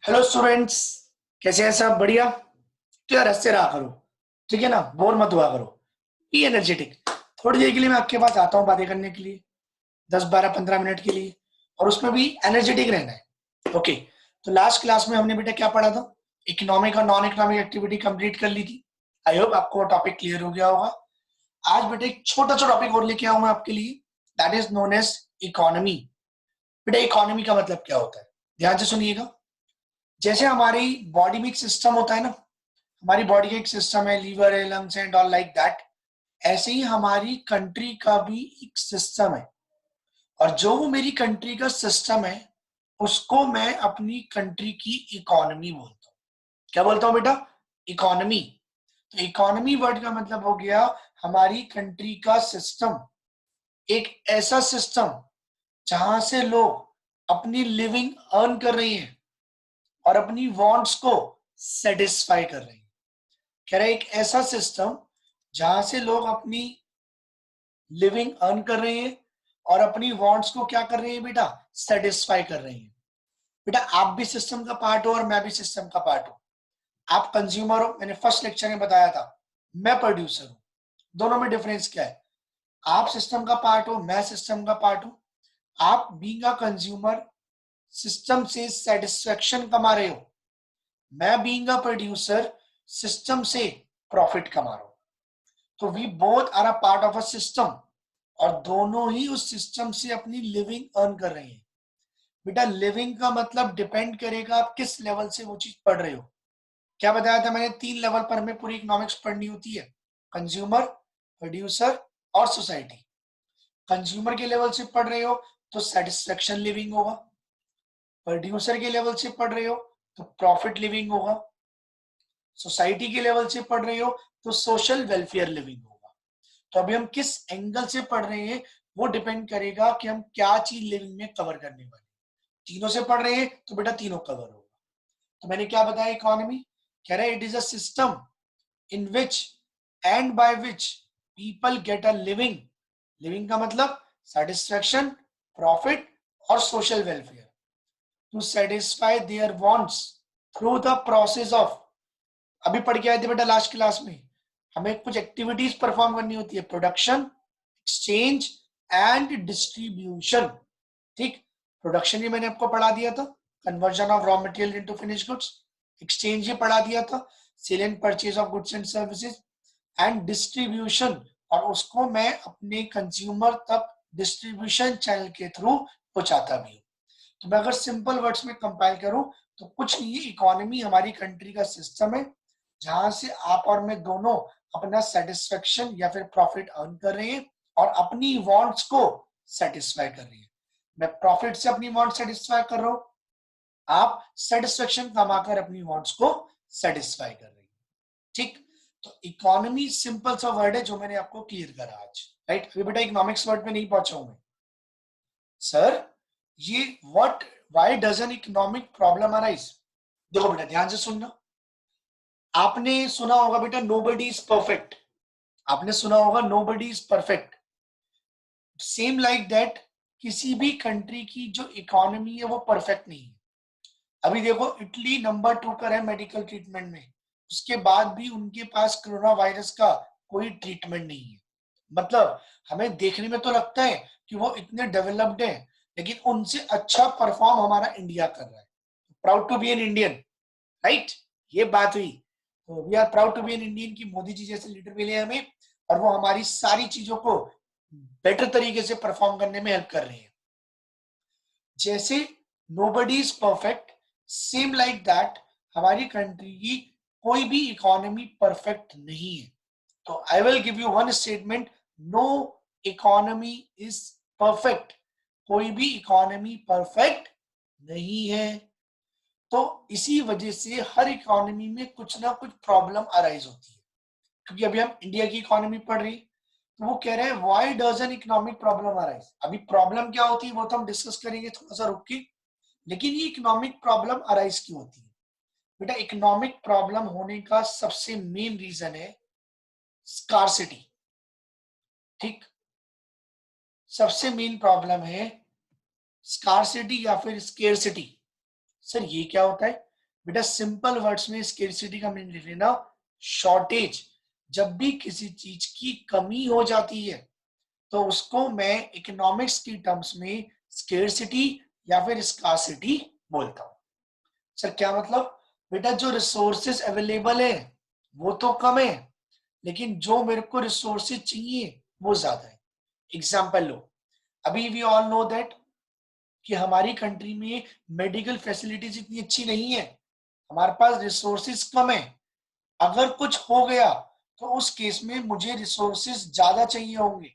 Hello students, कैसे हैं सब? बढ़िया। तो यार हंसते रहा करो, ठीक है ना? बोर मत हुआ करो। Be energetic. थोड़ी देर के लिए मैं आपके पास आता हूँ बातें करने के लिए, 10 12 15 मिनट के लिए, और उसमें भी एनर्जेटिक रहना है। ओके। तो लास्ट क्लास में हमने बेटा क्या पढ़ा था? इकोनॉमिक और नॉन इकोनॉमिक एक्टिविटी कंप्लीट कर ली थी। आई होप आपको टॉपिक क्लियर हो गया होगा। आज बेटा एक छोटा सा टॉपिक और लेके आऊँ मैं आपके लिए, that is known as economy. बेटा इकोनॉमी का मतलब क्या होता है, ध्यान से सुनिएगा। जैसे हमारी बॉडी में एक सिस्टम होता है ना, हमारी बॉडी का एक सिस्टम है, लीवर है, lungs and all like that. ऐसे ही हमारी कंट्री का भी एक सिस्टम है, और जो वो मेरी कंट्री का सिस्टम है उसको मैं अपनी कंट्री की इकोनॉमी बोलता हूँ। क्या बोलता हूँ बेटा? इकोनॉमी। तो इकोनॉमी वर्ड का मतलब हो गया हमारी कंट्री का सिस्टम, एक ऐसा सिस्टम जहां से लोग अपनी लिविंग अर्न कर रही हैं और अपनी वांट्स को सेटिस्फाई कर रहे हैं। कह रहा है एक ऐसा सिस्टम जहां से लोग अपनी लिविंग अर्न कर रहे हैं और अपनी वांट्स को क्या कर रहे हैं बेटा? सेटिस्फाई कर रहे हैं। बेटा आप भी सिस्टम का पार्ट हो और मैं भी सिस्टम का पार्ट हूं। आप कंज्यूमर हो, मैंने फर्स्ट लेक्चर में बताया था। मैं प्रोड्यूसर हूं। दोनों में डिफरेंस क्या है? आप सिस्टम का पार्ट हो, मैं सिस्टम का पार्ट हूं। आप बीइंग अ कंज्यूमर सिस्टम से सेटिस्फेक्शन कमा रहे हो, मैं बीइंग अ प्रोड्यूसर सिस्टम से प्रॉफिट कमा रहा हूं। तो we both are a part of a system, और दोनों ही उस सिस्टम से अपनी लिविंग अर्न कर रहे हैं। बेटा लिविंग का मतलब डिपेंड करेगा आप किस लेवल से वो चीज पढ़ रहे हो। क्या बताया था मैंने? 3 लेवल पर हमें पूरी इकोनॉमिक्स पढ़नी होती है, कंज्यूमर, प्रोड्यूसर और सोसाइटी। कंज्यूमर के लेवल से पढ़ रहे हो तो सेटिस्फेक्शन लिविंग होगा, प्रोड्यूसर के लेवल से पढ़ रहे हो तो प्रॉफिट लिविंग होगा, सोसाइटी के लेवल से पढ़ रहे हो तो सोशल वेलफेयर लिविंग होगा। तो अभी हम किस एंगल से पढ़ रहे हैं वो डिपेंड करेगा कि हम क्या चीज लिविंग में कवर करने वाले। तीनों से पढ़ रहे हैं तो बेटा तीनों कवर होगा। तो मैंने क्या बताया? इकोनॉमी कह रहा है it is a system in which and by which people get a living. Living का मतलब सेटिस्फेक्शन, प्रॉफिट और social welfare, to satisfy their wants through the process of. अभी पढ़ के आए थे बेटा लास्ट क्लास में, हमें कुछ एक्टिविटीज परफॉर्म करनी होती है, प्रोडक्शन, एक्सचेंज एंड डिस्ट्रीब्यूशन। ठीक। प्रोडक्शन ये मैंने आपको पढ़ा दिया था, conversion of raw material into finish goods. Exchange ये पढ़ा दिया था, sale and purchase of goods and services. And distribution, और उसको मैं अपने कंज्यूमर तक डिस्ट्रीब्यूशन चैनल के थ्रू पहुंचाता भी हूँ। तो मैं अगर सिंपल वर्ड्स में कंपाइल करूं तो कुछ नहीं है, इकोनॉमी हमारी कंट्री का सिस्टम है जहां से आप और मैं दोनों अपना सेटिस्फेक्शन या फिर प्रॉफिट अर्न कर रहे हैं और अपनी वांट्स को सेटिस्फाई कर रहे हैं। मैं प्रॉफिट से अपनी वांट सेटिस्फाई कर रहा हूं, आप सेटिस्फेक्शन कमाकर अपनी वांट्स को सेटिस्फाई कर रहे हैं। ठीक। तो इकोनॉमी सिंपल सा वर्ड है जो मैंने आपको क्लियर करा आज। राइट। अभी बेटा इकोनॉमिक्स वर्ड पे नहीं पहुंचा हूं मैं। सर ये what, why does an economic problem arise? देखो बेटा ध्यान से सुनना। आपने सुना होगा बेटा नोबडी इज परफेक्ट। आपने सुना होगा nobody is perfect. Same like that किसी भी कंट्री की जो इकोनॉमी है वो परफेक्ट नहीं है। अभी देखो इटली नंबर 2 पर है मेडिकल ट्रीटमेंट में, उसके बाद भी उनके पास कोरोना वायरस का कोई ट्रीटमेंट नहीं है। मतलब हमें देखने में तो लगता है कि वो इतने डेवलप्ड है, लेकिन उनसे अच्छा परफॉर्म हमारा इंडिया कर रहा है। Proud to be an Indian. Right. ये बात हुई। तो we are proud to be an Indian की मोदी जी जैसे लीडर मिले हमें, और वो हमारी सारी चीजों को बेटर तरीके से परफॉर्म करने में हेल्प कर रहे हैं। जैसे nobody is perfect, same like that हमारी कंट्री की कोई भी इकोनॉमी परफेक्ट नहीं है। तो I will give you one statement, no economy is perfect. कोई भी इकोनॉमी परफेक्ट नहीं है। तो इसी वजह से हर इकोनॉमी में कुछ ना कुछ प्रॉब्लम अराइज होती है। क्योंकि अभी हम इंडिया की इकोनॉमी पढ़ रही, तो वो कह रहे हैं why does an economic problem arise. अभी प्रॉब्लम क्या होती है वो तो हम डिस्कस करेंगे थोड़ा सा रुक के, लेकिन ये इकोनॉमिक प्रॉब्लम अराइज क्यों होती है? बेटा इकोनॉमिक प्रॉब्लम होने का सबसे मेन रीजन है स्कार्सिटी। ठीक। सबसे मेन प्रॉब्लम है स्कार्सिटी या फिर स्केर्सिटी। सर ये क्या होता है? बेटा सिंपल वर्ड्स में स्केर्सिटी का मीनिंग लिख लेना शॉर्टेज। जब भी किसी चीज की कमी हो जाती है तो उसको मैं इकोनॉमिक्स की टर्म्स में स्केर्सिटी या फिर स्कार्सिटी बोलता हूं। सर क्या मतलब? बेटा जो रिसोर्सेज अवेलेबल है वो तो कम है, लेकिन जो मेरे को रिसोर्सेज चाहिए वो ज्यादा है। एग्जाम्पल लो, अभी वी ऑल नो दैट कि हमारी कंट्री में मेडिकल फैसिलिटीज इतनी अच्छी नहीं है, हमारे पास रिसोर्सेज कम है। अगर कुछ हो गया तो उस केस में मुझे रिसोर्सेज ज्यादा चाहिए होंगे।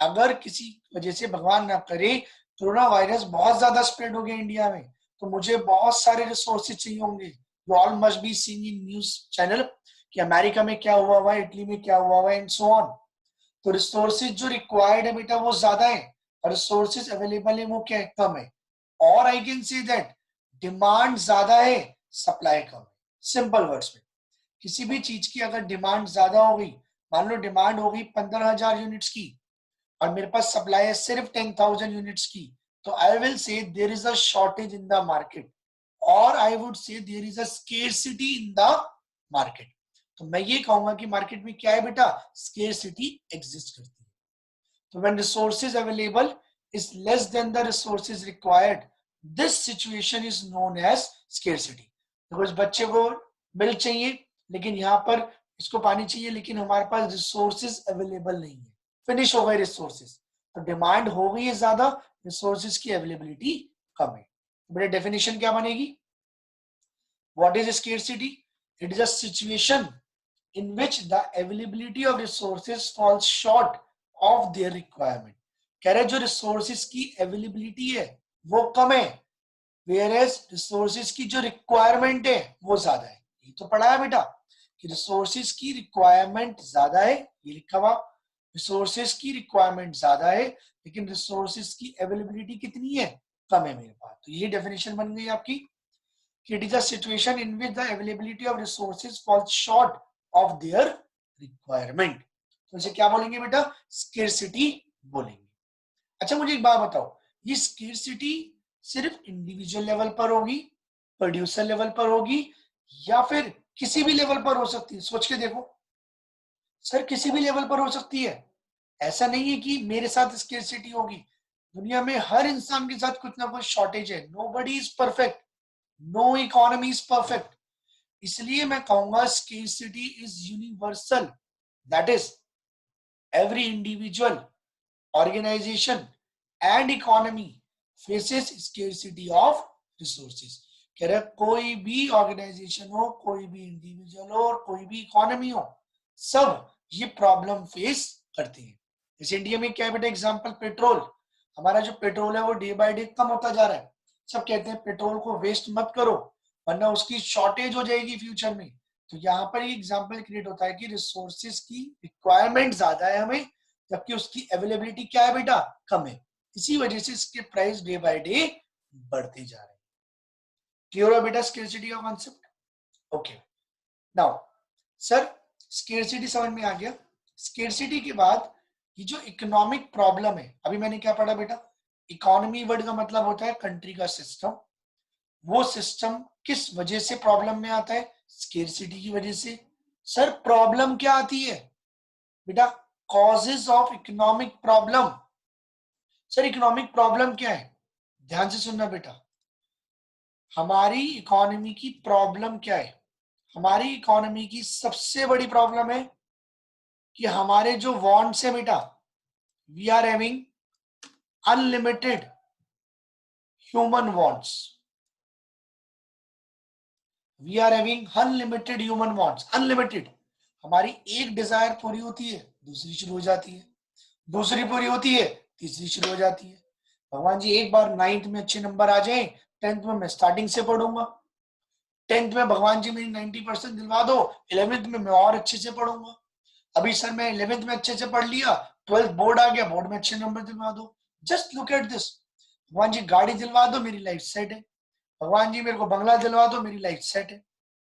अगर किसी वजह से भगवान ना करे कोरोना वायरस बहुत ज्यादा स्प्रेड हो गया इंडिया में, तो मुझे बहुत सारे रिसोर्सेज चाहिए होंगे। You all must be seeing in news channel कि अमेरिका में क्या हुआ हुआ है, इटली में क्या हुआ हुआ है एंड सो ऑन। तो रिसोर्सेज जो रिक्वायर्ड है बेटा वो ज्यादा है और रिसोर्सेज अवेलेबल है वो क्या है, कम है। और I can say that demand ज्यादा है, सप्लाई कम है। सिंपल वर्ड्स में किसी भी चीज की अगर डिमांड ज्यादा हो गई, मान लो डिमांड हो गई 15,000 यूनिट्स की और मेरे पास सप्लाई है सिर्फ 10,000 यूनिट्स की, तो I will say there is a shortage in the market, और I would say there is a scarcity in the market. तो मैं ये कहूंगा कि मार्केट में क्या है बेटा, स्केर्सिटी एग्जिस्ट करती है। तो when resources available is less than the resources required, this situation is known as scarcity. देखो इस बच्चे को मिल्क चाहिए लेकिन यहाँ पर इसको पानी चाहिए, लेकिन हमारे पास रिसोर्सेज अवेलेबल नहीं है, फिनिश हो गए रिसोर्सेज, तो डिमांड हो गई है ज्यादा, रिसोर्सेज की अवेलेबिलिटी कम है। मेरी डेफिनेशन क्या बनेगी? What is scarcity? It is a situation in which the availability of resources falls short of their requirement। कह रहे जो रिसोर्सेज की अवेलेबिलिटी है वो कम है, whereas रिसोर्सेज की जो रिक्वायरमेंट है वो ज्यादा है। ये तो पढ़ा है बेटा कि रिसोर्सेज की रिक्वायरमेंट ज्यादा है, ये लिखा हुआ रिसोर्सेज की रिक्वायरमेंट ज्यादा है लेकिन रिसोर्सेज की अवेलेबिलिटी कितनी है, कम है मेरे पास। तो यही डेफिनेशन बन गई आपकी कि it is a situation in which the availability of resources falls short of their requirement। तो इसे क्या बोलेंगे बेटा, स्केर्सिटी बोलेंगे। अच्छा मुझे एक बात बताओ, ये स्केर्सिटी सिर्फ इंडिविजुअल लेवल पर होगी, प्रोड्यूसर लेवल पर होगी, या फिर किसी भी लेवल पर हो सकती है? सोच के देखो सर, किसी भी लेवल पर हो सकती है। ऐसा नहीं है कि मेरे साथ स्केर्सिटी होगी, दुनिया में हर इंसान के साथ कुछ ना कुछ शॉर्टेज है। Nobody is perfect, no economy is perfect. इसलिए मैं कहूंगा scarcity is universal, that is every individual, organization and economy faces scarcity of resources. कह रहे कोई भी ऑर्गेनाइजेशन हो, कोई भी इंडिविजुअल हो और कोई भी इकोनॉमी हो, सब ये प्रॉब्लम फेस करते हैं। जैसे इंडिया में क्या है बेटा, एग्जांपल पेट्रोल, हमारा जो पेट्रोल है वो डे बाय डे कम होता जा रहा है। सब कहते हैं पेट्रोल को वेस्ट मत करो वरना उसकी शॉर्टेज हो जाएगी फ्यूचर में। तो यहाँ पर ये एग्जांपल क्रिएट होता है कि रिसोर्सेज की रिक्वायरमेंट ज्यादा है हमें, जबकि उसकी अवेलेबिलिटी क्या है बेटा, कम है। इसी वजह से इसके प्राइस डे बाय डे बढ़ते जा रहे हैं। क्लियर है बेटा स्केर्सिटी का concept? Okay now sir, scarcity समझ में आ गया। स्केर्सिटी के बाद ये जो इकोनॉमिक प्रॉब्लम है, अभी मैंने क्या पढ़ा बेटा, इकोनॉमी वर्ड का मतलब होता है कंट्री का सिस्टम। वो सिस्टम किस वजह से प्रॉब्लम में आता है, स्केर्सिटी की वजह से। सर प्रॉब्लम क्या आती है बेटा, causes of economic problem. Sir economic problem क्या है, ध्यान से सुनना बेटा, हमारी इकोनॉमी की प्रॉब्लम क्या है? हमारी इकोनॉमी की सबसे बड़ी प्रॉब्लम है कि हमारे जो वांट्स है बेटा, we are having unlimited human wants, we are having unlimited human wants. Unlimited, हमारी एक डिजायर पूरी होती है दूसरी शुरू हो जाती है, दूसरी पूरी होती है तीसरी शुरू हो जाती है। भगवान जी एक बार 9th में अच्छे नंबर आ जाए, 10th में मैं स्टार्टिंग से पढ़ूंगा, 10th में भगवान जी मेरी 90% दिलवा दो, 11th में मैं और अच्छे से पढ़ूंगा। अभी सर मैं 11th में अच्छे से पढ़ लिया, 12th बोर्ड आ गया, बोर्ड में अच्छे नंबर दिलवा दो। जस्ट लुक एट दिस, भगवान जी गाड़ी दिलवा दो, मेरी लाइफ सेट है। भगवान जी मेरे को बंगला दिलवा दो, मेरी लाइफ सेट है।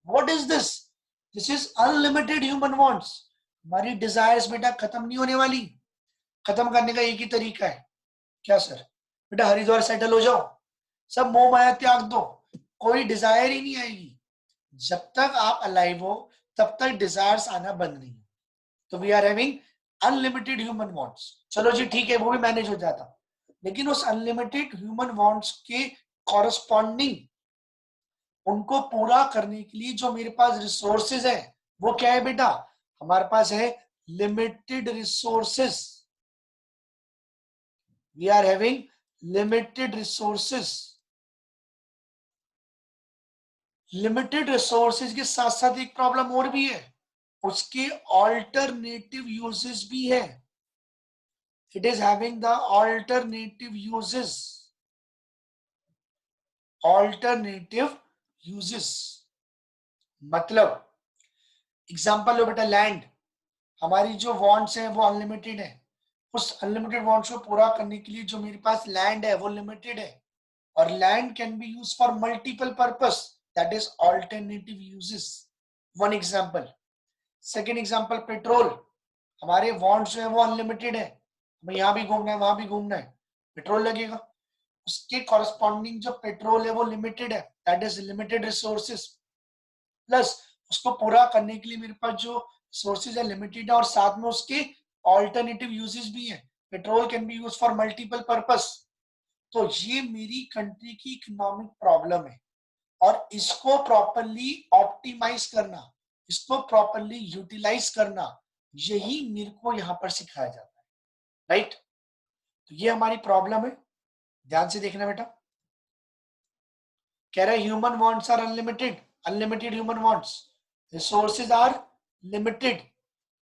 What is this? This is unlimited human wants. हमारी डिजायर्स बेटा खत्म नहीं होने वाली। खत्म करने का एक ही तरीका है, क्या सर? बेटा हरिद्वार सेटल हो जाओ, सब मोह माया त्याग दो, कोई डिजायर ही नहीं आएगी। जब तक आप अलाइव हो तब तक डिजायर्स आना बंद नहीं हो। तो we are having unlimited human wants. चलो जी ठीक है, वो भी मैनेज हो जाता, लेकिन उस अनलिमिटेड ह्यूमन वांट्स के कॉरस्पॉन्डिंग उनको पूरा करने के लिए जो मेरे पास रिसोर्सेज है वो क्या है बेटा, हमारे पास है limited resources. We are having limited resources. Limited resources के साथ साथ एक प्रॉब्लम और भी है, उसके ऑल्टरनेटिव यूजेस भी है। It is having the alternative uses. Alternative uses मतलब एग्जांपल लो बेटा, लैंड। हमारी जो वांट्स हैं वो अनलिमिटेड है, उस अनलिमिटेड वांट्स को पूरा करने के लिए जो मेरे पास लैंड है वो लिमिटेड है, और land can be use for multiple purpose, that is alternative uses. One example. Second example, petrol. हमारे वांट्स जो है वो अनलिमिटेड है, हमें यहाँ भी घूमना है वहां भी घूमना है, पेट्रोल लगेगा। उसके कॉरस्पॉन्डिंग जो पेट्रोल है वो लिमिटेड है, that is limited resources. Plus उसको पूरा करने के लिए मेरे पास जो सोर्सेज है लिमिटेड है, और साथ में उसके ऑल्टरनेटिव यूजेस भी है। Petrol can be use for multiple purpose. तो ये मेरी कंट्री की इकोनॉमिक प्रॉब्लम है, और इसको प्रॉपरली ऑप्टिमाइज करना, इसको प्रॉपरली यूटिलाइज करना, यही मेरे को यहाँ पर सिखाया जाता है। राइट, तो ये हमारी प्रॉब्लम है, ध्यान से देखना बेटा। कह रहा है human wants are unlimited, unlimited human wants, resources are limited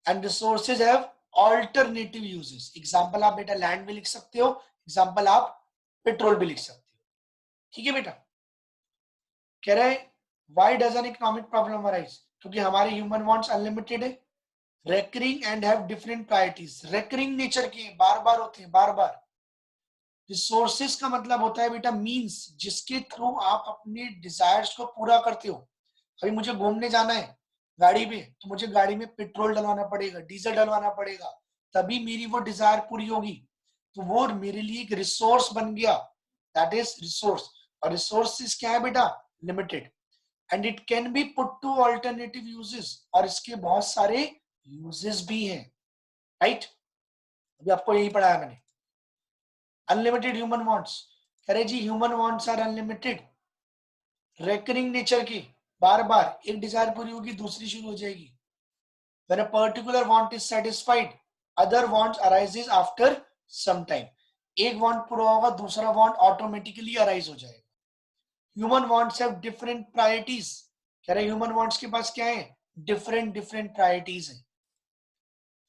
and resources have alternative uses. Example आप बेटा लैंड भी लिख सकते हो, एग्जांपल आप पेट्रोल भी लिख सकते हो। ठीक है बेटा। कह रहे हैं why does an economic problem arise, क्योंकि हमारे ह्यूमन वांट्स अनलिमिटेड है, recurring and have different priorities, recurring nature के, बार बार होते हैं, बार बार। रिसोर्सेज का मतलब होता है बेटा मींस, जिसके थ्रू आप अपने डिजायर्स को पूरा करते हो। अभी मुझे घूमने जाना है गाड़ी पे, तो मुझे गाड़ी में पेट्रोल डलवाना पड़ेगा, डीजल डलवाना पड़ेगा, तभी मेरी वो डिजायर पूरी होगी। तो वो मेरे लिए एक रिसोर्स बन गया, दैट इज रिसोर्स। और रिसोर्सेज क्या है बेटा, limited, and it can be put two alternative uses, और इसके बहुत सारे यूजेस भी हैं। राइट, अभी आपको यही पढ़ाया मैंने। अनलिमिटेड ह्यूमन वांट्स, कह रहे जी human wants are unlimited, recurring nature की, बार बार एक डिजायर पूरी होगी दूसरी शुरू हो जाएगी। When a particular want is satisfied, other wants arises after some time. एक want पूरा होगा दूसरा want automatically arise हो जाएगा। Human wants have different priorities, कह रहे human wants के पास क्या है, different priorities है।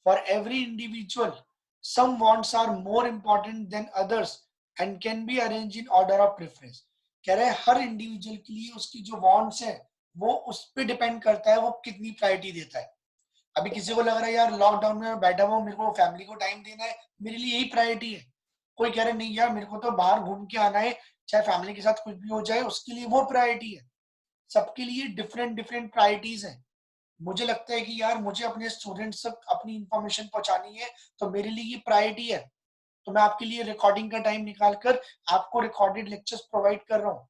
For every individual, some wants are more important than others and can be arranged in order of preference। कह रहे हर इंडिविजुअल के लिए उसकी जो wants है वो उस पर डिपेंड करता है वो कितनी प्रायोरिटी देता है। अभी किसी को लग रहा है यार लॉकडाउन में बैठा हुआ मेरे को फैमिली को टाइम देना है, मेरे लिए यही प्रायोरिटी है। कोई कह रहा है नहीं यार मेरे को तो बाहर घूम के आना है, चाहे फैमिली के साथ कुछ भी हो जाए, उसके लिए वो प्रायोरिटी है। सबके लिए डिफरेंट प्रायोरिटीज है। मुझे लगता है कि यार मुझे अपने स्टूडेंट्स तक अपनी इंफॉर्मेशन पहुंचानी है, तो मेरे लिए ये प्रायोरिटी है। तो मैं आपके लिए रिकॉर्डिंग का टाइम निकालकर आपको रिकॉर्डेड लेक्चर्स प्रोवाइड कर रहा हूँ,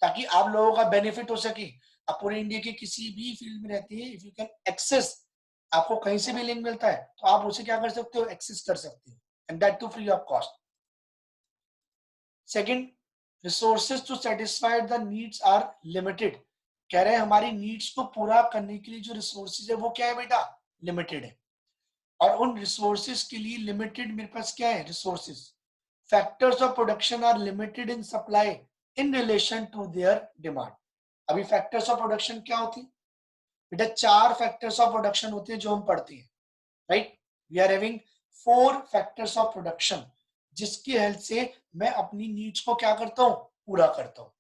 ताकि आप लोगों का बेनिफिट हो सके। आप पूरे इंडिया के किसी भी फील्ड में रहते हैं, इफ यू कैन एक्सेस, आपको कहीं से भी लिंक मिलता है तो आप उसे क्या कर सकते हो, एक्सेस कर सकते हो, and that too free of cost. Second, resources to satisfy the needs are limited, कह रहे हैं हमारी नीड्स को पूरा करने के लिए जो रिसोर्सेज है वो क्या है बेटा, लिमिटेड है। और उन रिसोर्सेज के लिए लिमिटेड मेरे पास क्या है, resources. Factors of production are limited in supply in relation to their demand. अभी फैक्टर्स ऑफ प्रोडक्शन क्या होती है बेटा, 4 फैक्टर्स ऑफ प्रोडक्शन होते हैं जो हम पढ़ते हैं। Right, we are having 4 factors of production, जिसकी हेल्प से मैं अपनी नीड्स को क्या करता हूं, पूरा करता हूं।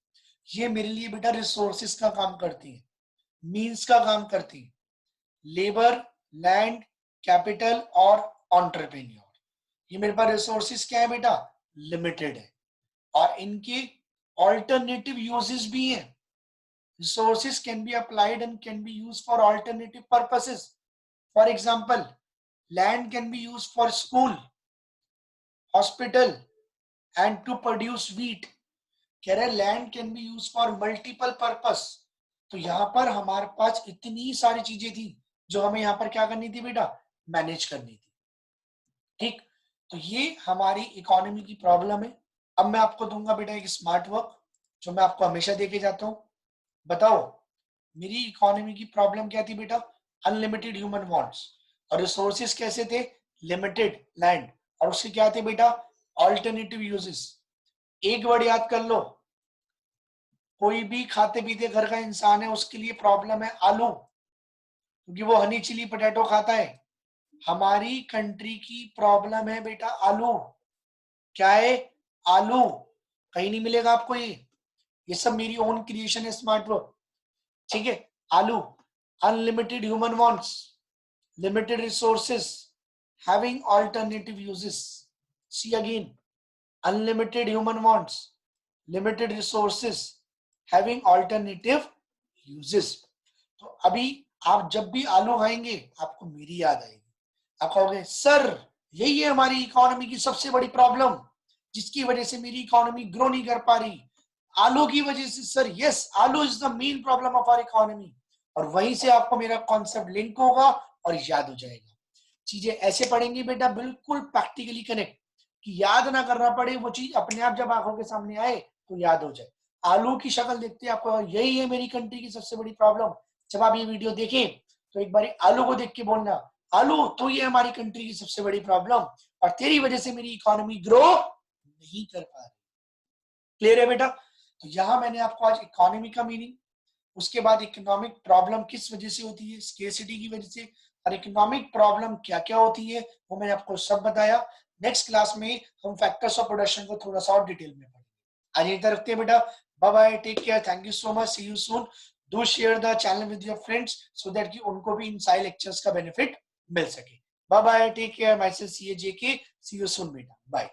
ये मेरे लिए बेटा रिसोर्सेस का काम करती है, मींस का काम करती है। लेबर, लैंड, कैपिटल और ऑन्टरप्रेन्योर, ये मेरे पास रिसोर्सेस क्या है बेटा, लिमिटेड है, और इनके ऑल्टरनेटिव यूजेस भी हैं। Resources can be applied and can be used for alternative purposes. For example, land can be used for school, hospital, and to produce wheat. कह रहे land can be used for multiple purpose. तो यहाँ पर हमारे पास इतनी सारी चीजें थी जो हमें यहाँ पर क्या करनी थी बेटा, मैनेज करनी थी। ठीक, तो ये हमारी इकोनॉमी की प्रॉब्लम है। अब मैं आपको दूंगा बेटा एक स्मार्ट वर्क जो मैं आपको हमेशा देके जाता हूँ। बताओ मेरी इकोनॉमी की प्रॉब्लम क्या थी बेटा, अनलिमिटेड ह्यूमन वांट्स, और रिसोर्सेज कैसे थे, लिमिटेड लैंड, और उसके क्या थे बेटा, ऑल्टरनेटिव यूजेस। एक वर्ड याद कर लो, कोई भी खाते पीते घर का इंसान है उसके लिए प्रॉब्लम है आलू, क्योंकि वो हनी चिली पोटैटो खाता है। हमारी कंट्री की प्रॉब्लम है बेटा आलू। क्या है, आलू। कहीं नहीं मिलेगा आपको ये सब मेरी ओन क्रिएशन है स्मार्ट वर्क। ठीक है, आलू, unlimited human wants, limited resources, having alternative uses. See again, unlimited human wants, limited resources, having alternative uses. तो अभी आप जब भी आलू खाएंगे आपको मेरी याद आएगी। आप कहोगे सर यही है हमारी इकोनॉमी की सबसे बड़ी प्रॉब्लम, जिसकी वजह से मेरी इकोनॉमी ग्रो नहीं कर पा रही, आलू की वजह से। Sir yes, aloo is the main problem of our economy. और वहीं से आपको मेरा कॉन्सेप्ट लिंक होगा और याद हो जाएगा। चीजें ऐसे पढ़ेंगे बेटा बिल्कुल प्रैक्टिकली कनेक्ट, कि याद ना करना पड़े, वो चीज अपने आप जब आंखों के सामने आए तो याद हो जाए। आलू की शक्ल देखते हैं आपको, यही है मेरी कंट्री की सबसे बड़ी प्रॉब्लम। जब आप ये वीडियो देखें तो एक बार आलू को देख के बोलना, आलू तो ये हमारी कंट्री की सबसे बड़ी प्रॉब्लम, और तेरी वजह से मेरी इकोनॉमी ग्रो नहीं कर पा रही। क्लियर है बेटा? तो यहां मैंने आपको आज इकोनॉमी का मीनिंग, उसके बाद इकोनॉमिक प्रॉब्लम किस वजह से होती है, स्केर्सिटी की वजह से, और इकोनॉमिक प्रॉब्लम क्या क्या होती है वो मैंने आपको सब बताया। नेक्स्ट क्लास में हम फैक्टर्स ऑफ प्रोडक्शन को थोड़ा सा और डिटेल में पढ़ेंगे। आज यहीं तक रखते हैं बेटा। Bye bye, take care, thank you so much, see you soon. Do share the channel with your friends so that कि उनको भी इन सारे लेक्चर्स का बेनिफिट मिल सके। Bye bye, take care, myself CA JK, see you soon बेटा, bye.